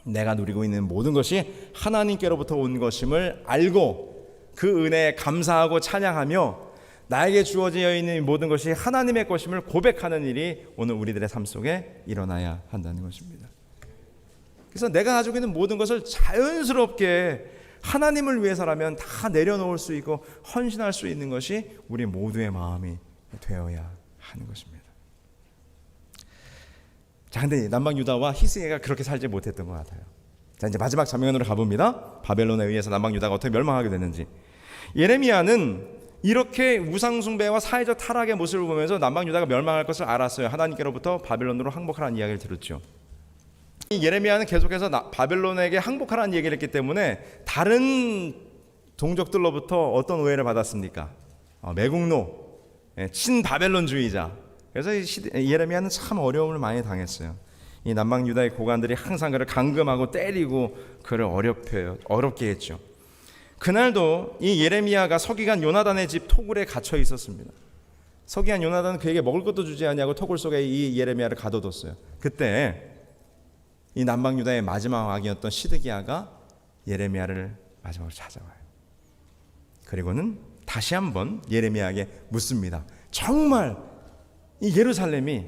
내가 누리고 있는 모든 것이 하나님께로부터 온 것임을 알고 그 은혜에 감사하고 찬양하며 나에게 주어져 있는 모든 것이 하나님의 것임을 고백하는 일이 오늘 우리들의 삶 속에 일어나야 한다는 것입니다. 그래서 내가 가지고 있는 모든 것을 자연스럽게 하나님을 위해서라면 다 내려놓을 수 있고 헌신할 수 있는 것이 우리 모두의 마음이 되어야 하는 것입니다. 자, 근데 남방 유다와 히스기야가 그렇게 살지 못했던 것 같아요. 자, 이제 마지막 장면으로 가봅니다. 바벨론에 의해서 남방 유다가 어떻게 멸망하게 됐는지. 예레미야는 이렇게 우상 숭배와 사회적 타락의 모습을 보면서 남방 유다가 멸망할 것을 알았어요. 하나님께로부터 바벨론으로 항복하라는 이야기를 들었죠. 이 예레미야는 계속해서 바벨론에게 항복하라는 얘기를 했기 때문에 다른 동족들로부터 어떤 오해를 받았습니까? 매국노, 친바벨론주의자. 그래서 예레미야는 참 어려움을 많이 당했어요. 이 남방 유다의 고관들이 항상 그를 감금하고 때리고 그를 어렵게 했죠. 그날도 이 예레미야가 서기관 요나단의 집 토굴에 갇혀 있었습니다. 서기관 요나단은 그에게 먹을 것도 주지 않냐고 토굴 속에 이 예레미야를 가둬뒀어요. 그때 이 남방 유다의 마지막 왕이었던 시드기야가 예레미야를 마지막으로 찾아와요. 그리고는 다시 한번 예레미야에게 묻습니다. 정말 이 예루살렘이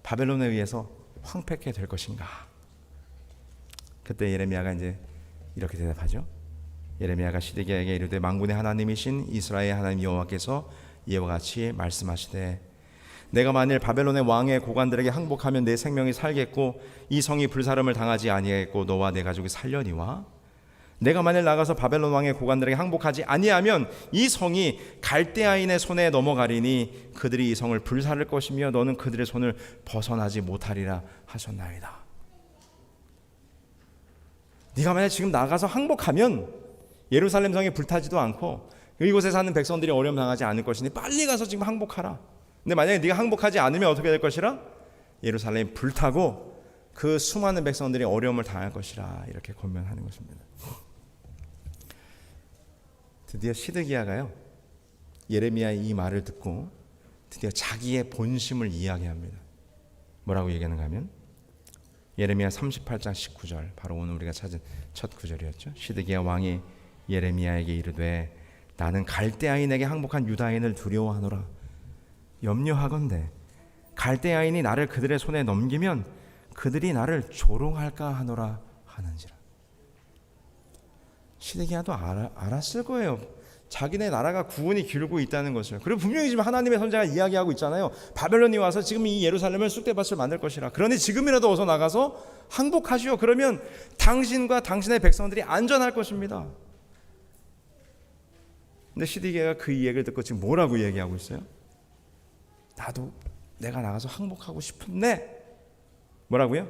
바벨론에 의해서 황폐케 될 것인가? 그때 예레미야가 이제 이렇게 대답하죠. 예레미야가 시드기야에게 이르되 만군의 하나님이신 이스라엘의 하나님 여호와께서 이와 같이 말씀하시되 내가 만일 바벨론의 왕의 고관들에게 항복하면 내 생명이 살겠고 이 성이 불사름을 당하지 아니하겠고 너와 내 가족이 살려니와 내가 만일 나가서 바벨론 왕의 고관들에게 항복하지 아니하면 이 성이 갈대아인의 손에 넘어가리니 그들이 이 성을 불사를 것이며 너는 그들의 손을 벗어나지 못하리라 하셨나이다. 네가 만약 지금 나가서 항복하면 예루살렘 성이 불타지도 않고 이곳에 사는 백성들이 어려움 당하지 않을 것이니 빨리 가서 지금 항복하라. 근데 만약에 네가 항복하지 않으면 어떻게 될 것이라? 예루살렘이 불타고 그 수많은 백성들이 어려움을 당할 것이라 이렇게 권면하는 것입니다. 드디어 시드기야가요 예레미야의 이 말을 듣고 드디어 자기의 본심을 이야기합니다. 뭐라고 얘기하는가 하면 예레미야 38장 19절, 바로 오늘 우리가 찾은 첫 구절이었죠. 시드기야 왕이 예레미야에게 이르되 나는 갈대아인에게 항복한 유다인을 두려워하노라. 염려하건대 갈대아인이 나를 그들의 손에 넘기면 그들이 나를 조롱할까 하노라 하는지라. 시드기야도 알았을 거예요. 자기네 나라가 구원이 기르고 있다는 것을. 그리고 분명히 지금 하나님의 선지자가 이야기하고 있잖아요. 바벨론이 와서 지금 이 예루살렘을 쑥대밭을 만들 것이라. 그러니 지금이라도 어서 나가서 항복하시오. 그러면 당신과 당신의 백성들이 안전할 것입니다. 근데 시드기야가 그 얘기를 듣고 지금 뭐라고 얘기하고 있어요? 나도 내가 나가서 항복하고 싶은데 뭐라고요?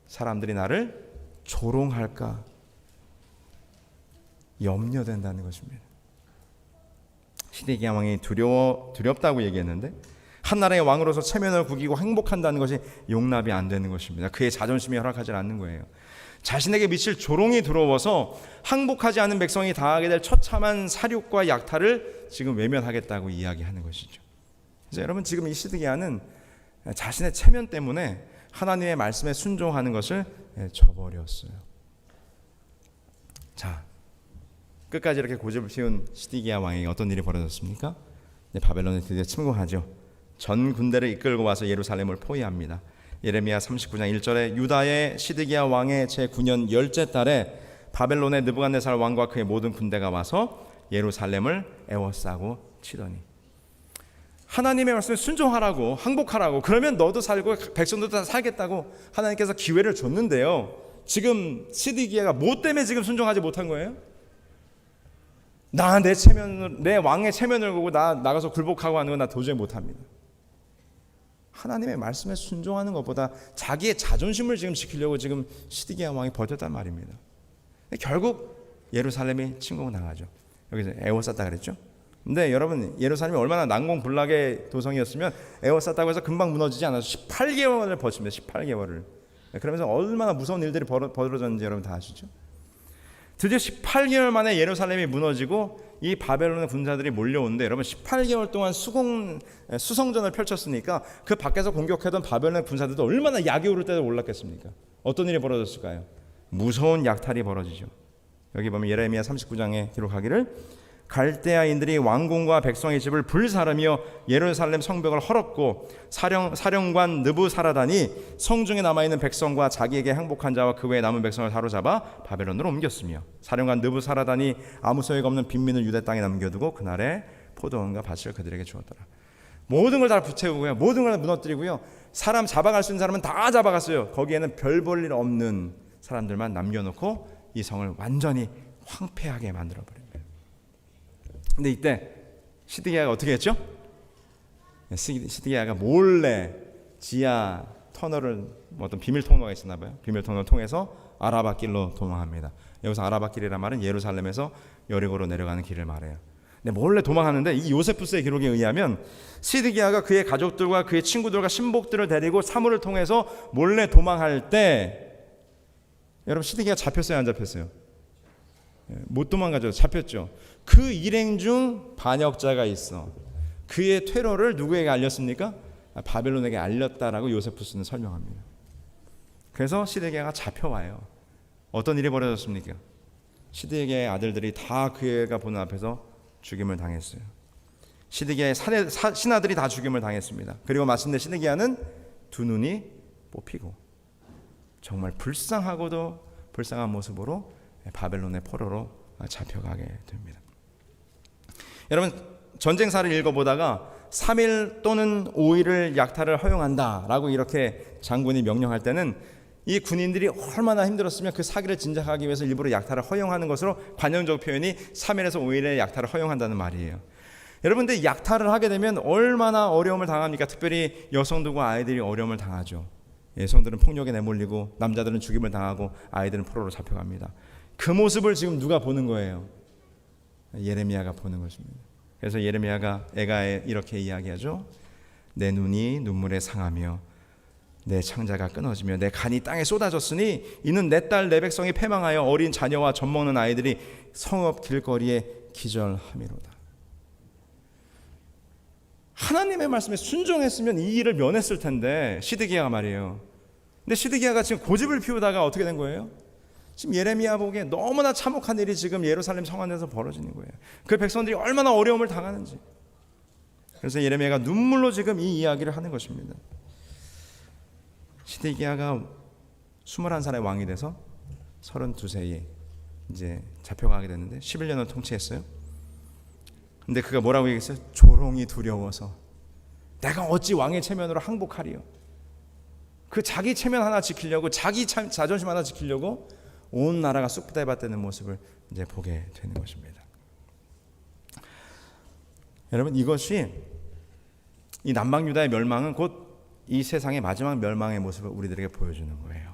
사람들이 나를 조롱할까 염려된다는 것입니다. 시드기야 왕이 두렵다고 얘기했는데 한 나라의 왕으로서 체면을 구기고 행복한다는 것이 용납이 안 되는 것입니다. 그의 자존심이 허락하지 않는 거예요. 자신에게 미칠 조롱이 두려워서 항복하지 않은 백성이 당하게 될 처참한 사륙과 약탈을 지금 외면하겠다고 이야기하는 것이죠. 그래서 여러분 지금 이 시드기야는 자신의 체면 때문에 하나님의 말씀에 순종하는 것을 저버렸어요. 자, 끝까지 이렇게 고집을 피운 시드기야 왕에게 어떤 일이 벌어졌습니까? 바벨론에 드디어 침공하죠. 전 군대를 이끌고 와서 예루살렘을 포위합니다. 예레미야 39장 1절에 유다의 시드기야 왕의 제9년 10째 달에 바벨론의 느부갓네살 왕과 그의 모든 군대가 와서 예루살렘을 에워싸고 치더니, 하나님의 말씀에 순종하라고, 항복하라고, 그러면 너도 살고 백성들도 다 살겠다고 하나님께서 기회를 줬는데요, 지금 시드기야가 뭐 때문에 지금 순종하지 못한 거예요? 내 왕의 체면을 보고 나가서 굴복하고 하는 건 나 도저히 못합니다. 하나님의 말씀에 순종하는 것보다 자기의 자존심을 지금 지키려고 지금 시드기야 왕이 버텼단 말입니다. 결국 예루살렘이 침공당하죠. 여기서 에워쌌다 그랬죠. 근데 여러분, 예루살렘이 얼마나 난공불락의 도성이었으면 에워쌌다고 해서 금방 무너지지 않아서 18개월을 버팁니다. 18개월을. 그러면서 얼마나 무서운 일들이 벌어졌는지 여러분 다 아시죠? 드디어 18개월 만에 예루살렘이 무너지고 이 바벨론의 군사들이 몰려오는데, 여러분 18개월 동안 수성전을 펼쳤으니까 그 밖에서 공격하던 바벨론의 군사들도 얼마나 약이 오를 때도 올랐겠습니까? 어떤 일이 벌어졌을까요? 무서운 약탈이 벌어지죠. 여기 보면 예레미야 39장에 기록하기를 갈대아인들이 왕궁과 백성의 집을 불사르며 예루살렘 성벽을 헐었고 사령관 느부사라단이 성중에 남아있는 백성과 자기에게 항복한 자와 그 외에 남은 백성을 사로잡아 바벨론으로 옮겼으며 사령관 느부사라단이 아무 소용 없는 빈민을 유대 땅에 남겨두고 그날에 포도원과 밭을 그들에게 주었더라. 모든 걸 다 부채우고요, 모든 걸 무너뜨리고요, 사람 잡아갈 수 있는 사람은 다 잡아갔어요. 거기에는 별 볼 일 없는 사람들만 남겨놓고 이 성을 완전히 황폐하게 만들어버립니다. 근데 이때 시드기야가 어떻게 했죠? 시드기야가 몰래 지하 터널을 어떤 비밀 통로가 있었나 봐요. 비밀 통로를 통해서 아라바 길로 도망합니다. 여기서 아라바 길이란 말은 예루살렘에서 여리고로 내려가는 길을 말해요. 근데 몰래 도망하는데 이 요세푸스의 기록에 의하면 시드기야가 그의 가족들과 그의 친구들과 신복들을 데리고 사물을 통해서 몰래 도망할 때, 여러분 시드기야 잡혔어요, 안 잡혔어요? 못 도망가죠. 잡혔죠. 그 일행 중 반역자가 있어. 그의 퇴로를 누구에게 알렸습니까? 바벨론에게 알렸다라고 요세푸스는 설명합니다. 그래서 시드기야가 잡혀와요. 어떤 일이 벌어졌습니까? 시드기야의 아들들이 다 그가 보는 앞에서 죽임을 당했어요. 시드기야의 신하들이 다 죽임을 당했습니다. 그리고 마침내 시드기야는 두 눈이 뽑히고 정말 불쌍하고도 불쌍한 모습으로 바벨론의 포로로 잡혀가게 됩니다. 여러분 전쟁사를 읽어보다가 3일 또는 5일을 약탈을 허용한다라고 이렇게 장군이 명령할 때는 이 군인들이 얼마나 힘들었으면 그 사기를 진작하기 위해서 일부러 약탈을 허용하는 것으로 관용적 표현이 3일에서 5일의 약탈을 허용한다는 말이에요. 여러분들 약탈을 하게 되면 얼마나 어려움을 당합니까? 특별히 여성들과 아이들이 어려움을 당하죠. 여성들은 폭력에 내몰리고 남자들은 죽임을 당하고 아이들은 포로로 잡혀갑니다. 그 모습을 지금 누가 보는 거예요? 예레미야가 보는 것입니다. 그래서 예레미야가 애가에 이렇게 이야기하죠. 내 눈이 눈물에 상하며 내 창자가 끊어지며 내 간이 땅에 쏟아졌으니 이는 내 딸 내 백성이 패망하여 어린 자녀와 젖먹는 아이들이 성읍 길거리에 기절함이로다. 하나님의 말씀에 순종했으면 이 일을 면했을 텐데 시드기야가 말이에요. 근데 시드기야가 지금 고집을 피우다가 어떻게 된 거예요? 지금 예레미야 보기에 너무나 참혹한 일이 지금 예루살렘 성 안에서 벌어지는 거예요. 그 백성들이 얼마나 어려움을 당하는지. 그래서 예레미야가 눈물로 지금 이 이야기를 하는 것입니다. 시드기야가 21살의 왕이 돼서 32세에 이제 잡혀가게 됐는데 11년을 통치했어요. 근데 그가 뭐라고 얘기했어요? 조롱이 두려워서 내가 어찌 왕의 체면으로 항복하리요. 그 자기 체면 하나 지키려고, 자기 자존심 하나 지키려고 온 나라가 쑥대밭되는 모습을 이제 보게 되는 것입니다. 여러분 이것이 이 남방 유다의 멸망은 곧 이 세상의 마지막 멸망의 모습을 우리들에게 보여주는 거예요.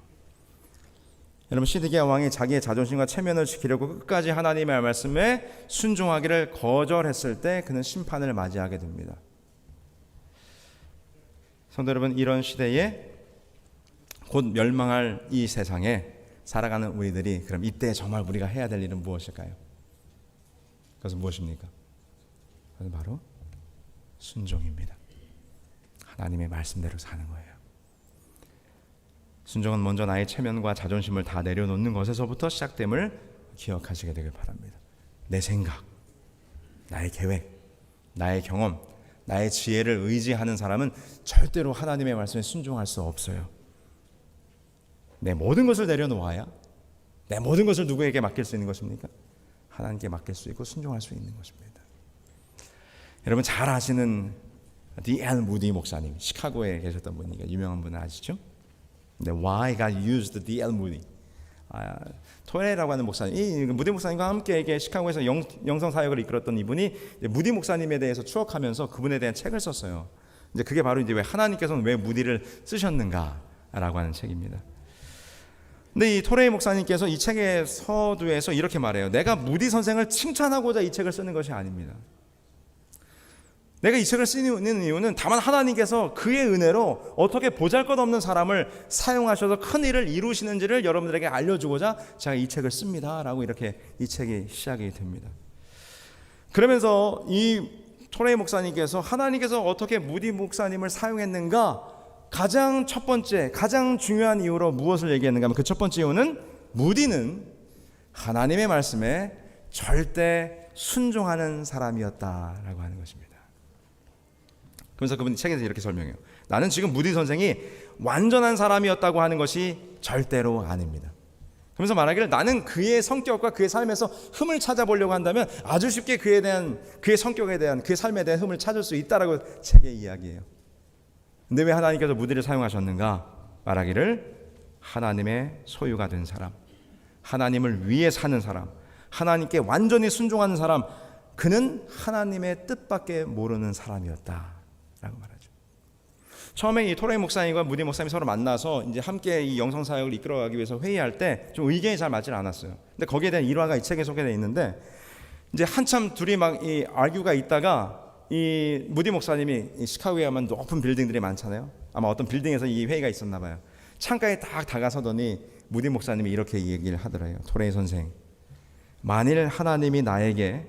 여러분 시드기야 왕이 자기의 자존심과 체면을 지키려고 끝까지 하나님의 말씀에 순종하기를 거절했을 때 그는 심판을 맞이하게 됩니다. 성도 여러분, 이런 시대에 곧 멸망할 이 세상에 살아가는 우리들이 그럼 이때 정말 우리가 해야 될 일은 무엇일까요? 그것은 무엇입니까? 그것은 바로 순종입니다. 하나님의 말씀대로 사는 거예요. 순종은 먼저 나의 체면과 자존심을 다 내려놓는 것에서부터 시작됨을 기억하시게 되길 바랍니다. 내 생각, 나의 계획, 나의 경험, 나의 지혜를 의지하는 사람은 절대로 하나님의 말씀에 순종할 수 없어요. 내 모든 것을 내려놓아야 내 모든 것을 누구에게 맡길 수 있는 것입니까? 하나님께 맡길 수 있고 순종할 수 있는 것입니다. 여러분 잘 아시는 D.L. 무디 목사님, 시카고에 계셨던 분이니까 유명한 분은 아시죠? 근데 why God used D.L. 무디, 토레라고 하는 목사님, 이 무디 목사님과 함께 이게 시카고에서 영성 사역을 이끌었던 이분이 무디 목사님에 대해서 추억하면서 그분에 대한 책을 썼어요. 이제 그게 바로 이제 왜 하나님께서는 왜 무디를 쓰셨는가라고 하는 책입니다. 근데 이 토레이 목사님께서 이 책의 서두에서 이렇게 말해요. 내가 무디 선생을 칭찬하고자 이 책을 쓰는 것이 아닙니다. 내가 이 책을 쓰는 이유는 다만 하나님께서 그의 은혜로 어떻게 보잘것없는 사람을 사용하셔서 큰 일을 이루시는지를 여러분들에게 알려주고자 제가 이 책을 씁니다 라고 이렇게 이 책이 시작이 됩니다. 그러면서 이 토레이 목사님께서 하나님께서 어떻게 무디 목사님을 사용했는가, 가장 첫 번째, 가장 중요한 이유로 무엇을 얘기했는가 하면 그 첫 번째 이유는 무디는 하나님의 말씀에 절대 순종하는 사람이었다라고 하는 것입니다. 그러면서 그분이 책에서 이렇게 설명해요. 나는 지금 무디 선생이 완전한 사람이었다고 하는 것이 절대로 아닙니다. 그러면서 말하기를 나는 그의 성격과 그의 삶에서 흠을 찾아보려고 한다면 아주 쉽게 그에 대한, 그의 성격에 대한, 그의 삶에 대한 흠을 찾을 수 있다라고 책의 이야기예요. 근데 왜 하나님께서 무디를 사용하셨는가? 말하기를 하나님의 소유가 된 사람, 하나님을 위해 사는 사람, 하나님께 완전히 순종하는 사람, 그는 하나님의 뜻밖에 모르는 사람이었다라고 말하죠. 처음에 이 토레이 목사님과 무디 목사님이 서로 만나서 이제 함께 이 영성 사역을 이끌어가기 위해서 회의할 때 좀 의견이 잘 맞지 않았어요. 근데 거기에 대한 일화가 이 책에 소개되어 있는데, 이제 한참 둘이 막 이 알규가 있다가 이 무디 목사님이 이 시카고에 하면 높은 빌딩들이 많잖아요. 아마 어떤 빌딩에서 이 회의가 있었나 봐요. 창가에 딱 다가서더니 무디 목사님이 이렇게 얘기를 하더래요. 토레이 선생, 만일 하나님이 나에게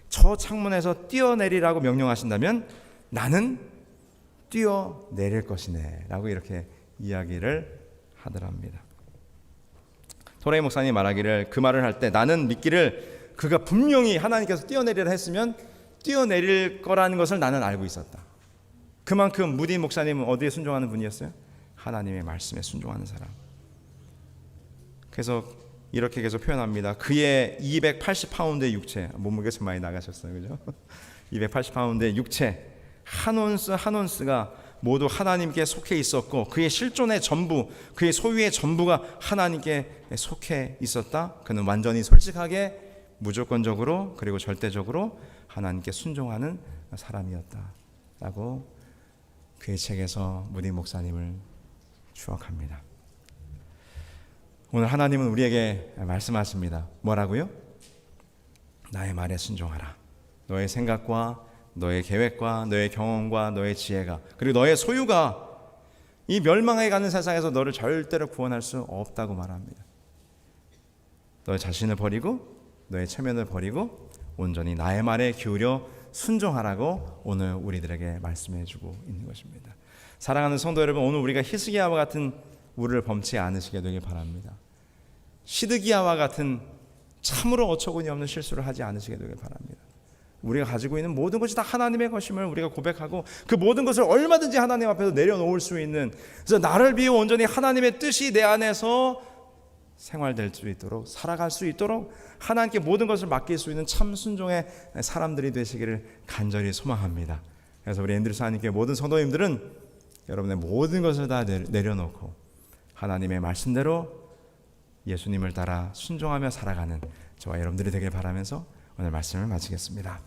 저 창문에서 뛰어내리라고 명령하신다면 나는 뛰어내릴 것이네 라고 이렇게 이야기를 하더랍니다. 토레이 목사님이 말하기를, 그 말을 할 때 나는 믿기를 그가 분명히 하나님께서 뛰어내리라 했으면 뛰어내릴 거라는 것을 나는 알고 있었다. 그만큼 무디 목사님은 어디에 순종하는 분이었어요? 하나님의 말씀에 순종하는 사람. 그래서 이렇게 계속 표현합니다. 그의 280파운드의 육체, 몸무게 좀 많이 나가셨어요, 그죠? 280파운드의 육체 한 온스 한 온스가 모두 하나님께 속해 있었고, 그의 실존의 전부, 그의 소유의 전부가 하나님께 속해 있었다. 그는 완전히 솔직하게, 무조건적으로, 그리고 절대적으로 하나님께 순종하는 사람이었다라고 그의 책에서 무디 목사님을 추억합니다. 오늘 하나님은 우리에게 말씀하십니다. 뭐라고요? 나의 말에 순종하라. 너의 생각과 너의 계획과 너의 경험과 너의 지혜가, 그리고 너의 소유가 이 멸망해 가는 세상에서 너를 절대로 구원할 수 없다고 말합니다. 너의 자신을 버리고 너의 체면을 버리고 온전히 나의 말에 기울여 순종하라고 오늘 우리들에게 말씀해 주고 있는 것입니다. 사랑하는 성도 여러분, 오늘 우리가 히스기야와 같은 우를 범치 않으시게 되길 바랍니다. 시드기야와 같은 참으로 어처구니 없는 실수를 하지 않으시게 되길 바랍니다. 우리가 가지고 있는 모든 것이 다 하나님의 것임을 우리가 고백하고, 그 모든 것을 얼마든지 하나님 앞에서 내려놓을 수 있는, 그래서 나를 비워 온전히 하나님의 뜻이 내 안에서 생활될 수 있도록, 살아갈 수 있도록 하나님께 모든 것을 맡길 수 있는 참 순종의 사람들이 되시기를 간절히 소망합니다. 그래서 우리 앤드루스 하나님께 모든 성도님들은 여러분의 모든 것을 다 내려놓고 하나님의 말씀대로 예수님을 따라 순종하며 살아가는 저와 여러분들이 되길 바라면서 오늘 말씀을 마치겠습니다.